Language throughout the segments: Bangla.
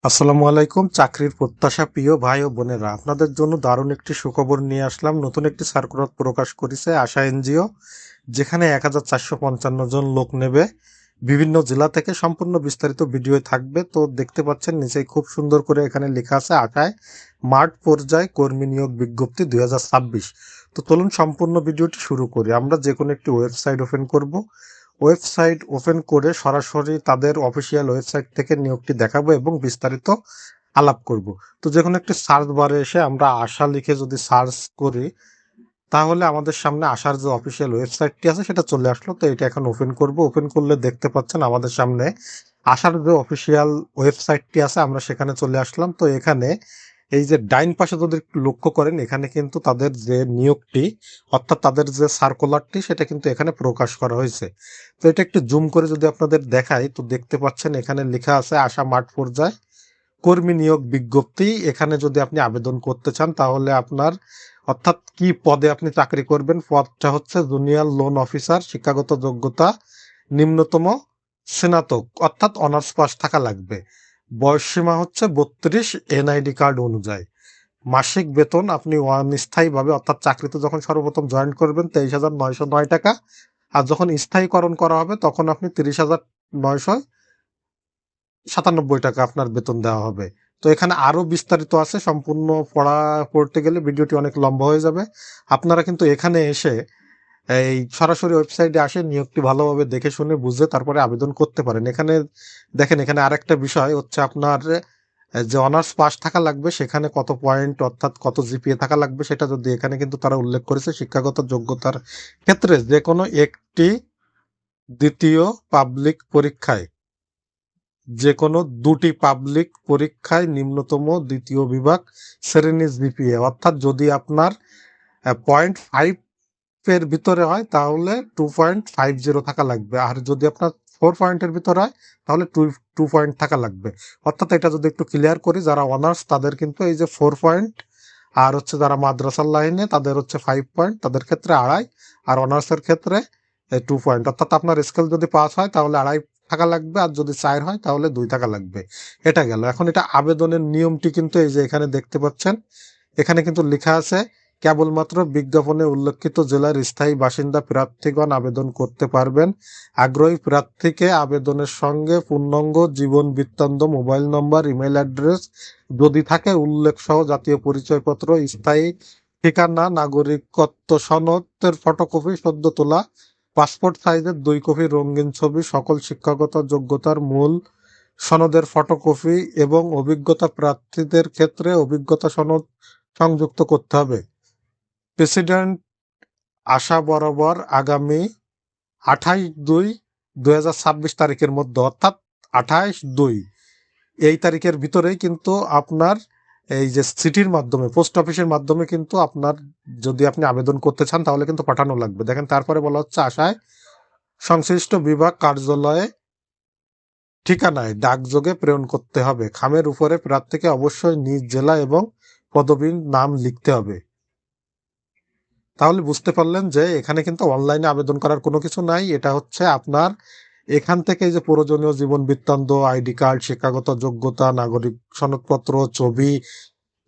আসসালামু আলাইকুম। চাকরির প্রত্যাশা প্রিয় ভাই ও বোনেরা, আপনাদের জন্য দারুণ একটি সুখবর নিয়ে আসলাম। নতুন একটি সার্কুলার প্রকাশ করেছে আশা এনজিও, যেখানে 1455 জন লোক নেবে বিভিন্ন জেলা থেকে। সম্পূর্ণ বিস্তারিত ভিডিও থাকবে। তো দেখতে পাচ্ছেন নিচেই খুব সুন্দর করে এখানে লেখা আছে আশায় মাঠ পর্যায়ে কর্মী নিয়োগ বিজ্ঞপ্তি 2026। তো চলুন সম্পূর্ণ ভিডিওটি শুরু করি। আমরা যে কোনো একটি ওয়েবসাইট ওপেন করব। ওয়েবসাইট ওপেন করে সরাসরি তাদের অফিসিয়াল ওয়েবসাইট থেকে নিয়োগটি দেখাবো এবং বিস্তারিত আলাপ করব। তো যে কোনো একটি সার্চ বারে এসে আমরা আশা লিখে যদি সার্চ করি, তাহলে আমাদের সামনে আশার যে অফিসিয়াল ওয়েবসাইটটি আছে সেটা চলে আসলো। তো এটা এখন ওপেন করব। ওপেন করলে দেখতে পাচ্ছেন আমাদের সামনে আশার যে অফিসিয়াল ওয়েবসাইটটি আছে, আমরা সেখানে চলে আসলাম। তো এখানে এই যে ডাইন পাশে যদি একটু লক্ষ্য করেন, এখানে কিন্তু তাদের যে নিয়োগটি অর্থাৎ তাদের যে সার্কুলারটি সেটা কিন্তু এখানে প্রকাশ করা হয়েছে। তো এটা একটু জুম করে যদি আপনাদের দেখাই, তো দেখতে পাচ্ছেন এখানে লেখা আছে আশা মাঠ পর্যায়ে কর্মী নিয়োগ বিজ্ঞপ্তি। এখানে যদি আপনি আবেদন করতে চান তাহলে আপনার অর্থাৎ কি পদে আপনি চাকরি করবেন, পদটা হচ্ছে জুনিয়র লোন অফিসার। শিক্ষাগত যোগ্যতা নিম্নতম স্নাতক অর্থাৎ অনার্স পাস থাকা লাগবে। বয়সসীমা হচ্ছে 32 এনআইডি কার্ড অনুযায়ী। মাসিক বেতন আপনি অস্থায়ীভাবে অর্থাৎ চাকরিতে যখন সর্বপ্রথম জয়েন করবেন 23,909 টাকা, আর যখন স্থায়ীকরণ করা হবে তখন আপনি 30,997 টাকা আপনার বেতন দেওয়া হবে। তো এখানে আরো বিস্তারিত আছে, সম্পূর্ণ পড়তে গেলে ভিডিওটি অনেক লম্বা হয়ে যাবে। আপনারা কিন্তু এখানে এসে এই সরাসরি ওয়েবসাইটে আসে নিয়োগটি ভালোভাবে দেখে শুনে বুঝে তারপরে আবেদন করতে পারেন। এখানে দেখেন, এখানে আরেকটা বিষয় হচ্ছে আপনার যে অনার্স পাস থাকা লাগবে সেখানে কত পয়েন্ট অর্থাৎ কত জিপিএ থাকা লাগবে সেটা যদি এখানে কিন্তু তারা উল্লেখ করেছে। শিক্ষাগত যোগ্যতার ক্ষেত্রে যে কোনো একটি দ্বিতীয় পাবলিক পরীক্ষায়, যে কোনো দুটি পাবলিক পরীক্ষায় নিম্নতম দ্বিতীয় বিভাগ শ্রেণীর জিপিএ অর্থাৎ যদি আপনার 0.5 এর ভিতরে হয় তাহলে 2.50 থাকা লাগবে, আর যদি আপনার 4 পয়েন্টের ভিতরে হয় তাহলে 2 পয়েন্ট থাকা লাগবে। অর্থাৎ এটা যদি একটু ক্লিয়ার করি, যারা অনার্স তাদের কিন্তু এই যে 4 পয়েন্ট, আর হচ্ছে যারা মাদ্রাসার লাইনে তাদের হচ্ছে 5 পয়েন্ট, তাদের ক্ষেত্রে 2.5, আর অনার্সের ক্ষেত্রে 2 পয়েন্ট। অর্থাৎ আপনার স্কেল যদি পাস হয় তাহলে 2.5 থাকা লাগবে, আর যদি 4 হয় তাহলে 2 থাকা লাগবে। এটা গেল। এখন এটা আবেদনের নিয়মটি কিন্তু এই যে এখানে দেখতে পাচ্ছেন, এখানে কিন্তু লেখা আছে কেবলমাত্র বিজ্ঞাপনে উল্লেখিত জেলার স্থায়ী বাসিন্দা প্রার্থীগণ আবেদন করতে পারবেন। আগ্রহী প্রার্থীকে আবেদনের সঙ্গে পূর্ণাঙ্গ জীবন বৃত্তান্ত, মোবাইল নম্বর, ইমেল অ্যাড্রেস যদি থাকে উল্লেখ সহ জাতীয় পরিচয়পত্র, স্থায়ী ঠিকানা, নাগরিকত্ব সনদের ফটোকপি, সদ্য তোলা পাসপোর্ট সাইজের 2 কপি রঙিন ছবি, সকল শিক্ষাগত যোগ্যতার মূল সনদের ফটোকপি এবং অভিজ্ঞতা প্রার্থীদের ক্ষেত্রে অভিজ্ঞতা সনদ সংযুক্ত করতে হবে। প্রেসিডেন্ট আশা বরাবর আগামী 28/2/2026 তারিখের মধ্যে অর্থাৎ 28/2 এই তারিখের ভিতরেই কিন্তু আপনার এই যে সিটির মাধ্যমে পোস্ট অফিসের মাধ্যমে কিন্তু আপনার যদি আপনি আবেদন করতে চান তাহলে কিন্তু পাঠানো লাগবে। দেখেন তারপরে বলা হচ্ছে আশায় সংশ্লিষ্ট বিভাগ কার্যালয়ে ঠিকানায় ডাকযোগে প্রেরণ করতে হবে। খামের উপরে প্রার্থীকে অবশ্যই নিজ জেলা এবং পদবীর নাম লিখতে হবে। তাহলে বুঝতে পারলেন যে এখানে কিন্তু অনলাইনে আবেদন করার কোনো কিছু নাই। এটা হচ্ছে আপনার এখান থেকে যে প্রয়োজনীয় জীবন বৃত্তান্ত, আইডি কার্ড, শিক্ষাগত যোগ্যতা, নাগরিক সনদপত্র, ছবি,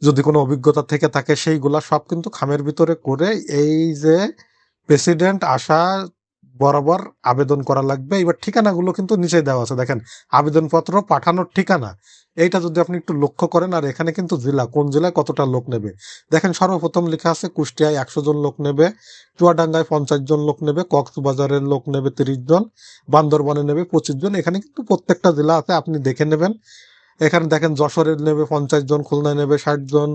যদি কোনো অভিজ্ঞতা থেকে থাকে সেইগুলা সব কিন্তু খামের ভিতরে করে এই যে প্রেসিডেন্ট আশা বরাবর আবেদন করা লাগবে। এবার ঠিকানাগুলো কিন্তু নিচে দেওয়া আছে, দেখেন আবেদনপত্র পাঠানোর ঠিকানা। এইটা যদি আপনি একটু লক্ষ্য করেন, আর এখানে কিন্তু জেলা, কোন জেলায় কতটা লোক নেবে দেখেন সর্বপ্রথম লেখা আছে কুষ্টিয়ায় 100 জন লোক নেবে, চুয়াডাঙ্গায় 50 জন লোক নেবে, কক্সবাজারের লোক নেবে 30 জন, বান্দরবনে নেবে 25 জন। এখানে কিন্তু প্রত্যেকটা জেলা আছে, আপনি দেখে নেবেন। এখানে দেখেন যশোরের নেবে 50 জন, খুলনায় নেবে 60 জন,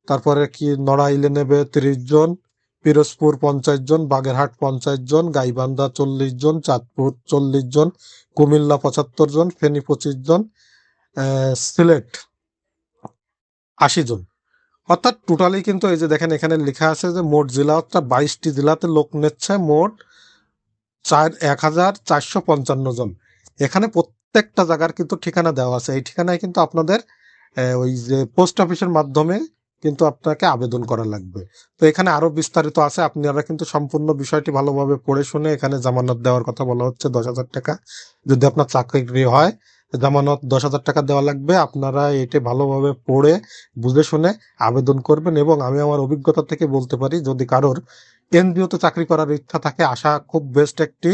তারপরে কি নড়াইলে নেবে 30 জন, পিরোজপুর 50 জন, বাগেরহাট 50 জন, গাইবান্ধা 40 জন, চাঁদপুর 40 জন, কুমিল্লা 75 জন, ফেনী 25 জন, সিলেট 80 জন। অর্থাৎ টোটালি কিন্তু এই যে দেখেন এখানে লেখা আছে যে মোট জেলা অর্থাৎ 22টি জেলাতে লোক নিচ্ছে মোট 1,455 জন। এখানে প্রত্যেকটা জায়গার কিন্তু ঠিকানা দেওয়া আছে। এই ঠিকানায় কিন্তু আপনাদের ওই যে পোস্ট অফিসের মাধ্যমে কিন্তু আপনাকে আবেদন করা লাগবে। তো এখানে আরো বিস্তারিত আছে, আপনারা কিন্তু সম্পূর্ণ বিষয়টি ভালোভাবে পড়ে শুনে, এখানে জামানত দেওয়ার কথা বলা হচ্ছে 10,000 টাকা যদি আপনার চাকরি হয়, জামানত 10,000 টাকা দেওয়া লাগবে। আপনারা এটা ভালোভাবে পড়ে বুঝে শুনে আবেদন করবেন, এবং আমি আমার অভিজ্ঞতা থেকে বলতে পারি, যদি কারোর এনজিওতে চাকরি করার ইচ্ছা থাকে, আশা খুব বেস্ট একটি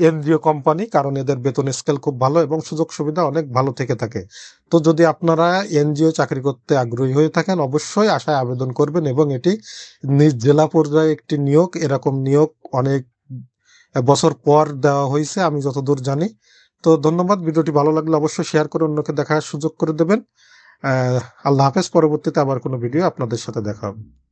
এনজিও কোম্পানি, কারণ এদের বেতন স্কেল খুব ভালো এবং সুযোগ সুবিধা অনেক ভালো থেকে থাকে। তো যদি আপনারা এনজিও চাকরি করতে আগ্রহী হয়ে থাকেন, অবশ্যই আশায় আবেদন করবেন, এবং এটি নিজ জেলা পর্যায়ে একটি নিয়োগ। এরকম নিয়োগ অনেক বছর পর দেওয়া হয়েছে আমি যতদূর জানি। তো ধন্যবাদ। ভিডিওটি ভালো লাগলে অবশ্যই শেয়ার করে অন্যকে দেখার সুযোগ করে দেবেন। আল্লাহ হাফেজ। পরবর্তীতে আবার কোনো ভিডিও আপনাদের সাথে দেখা হবে।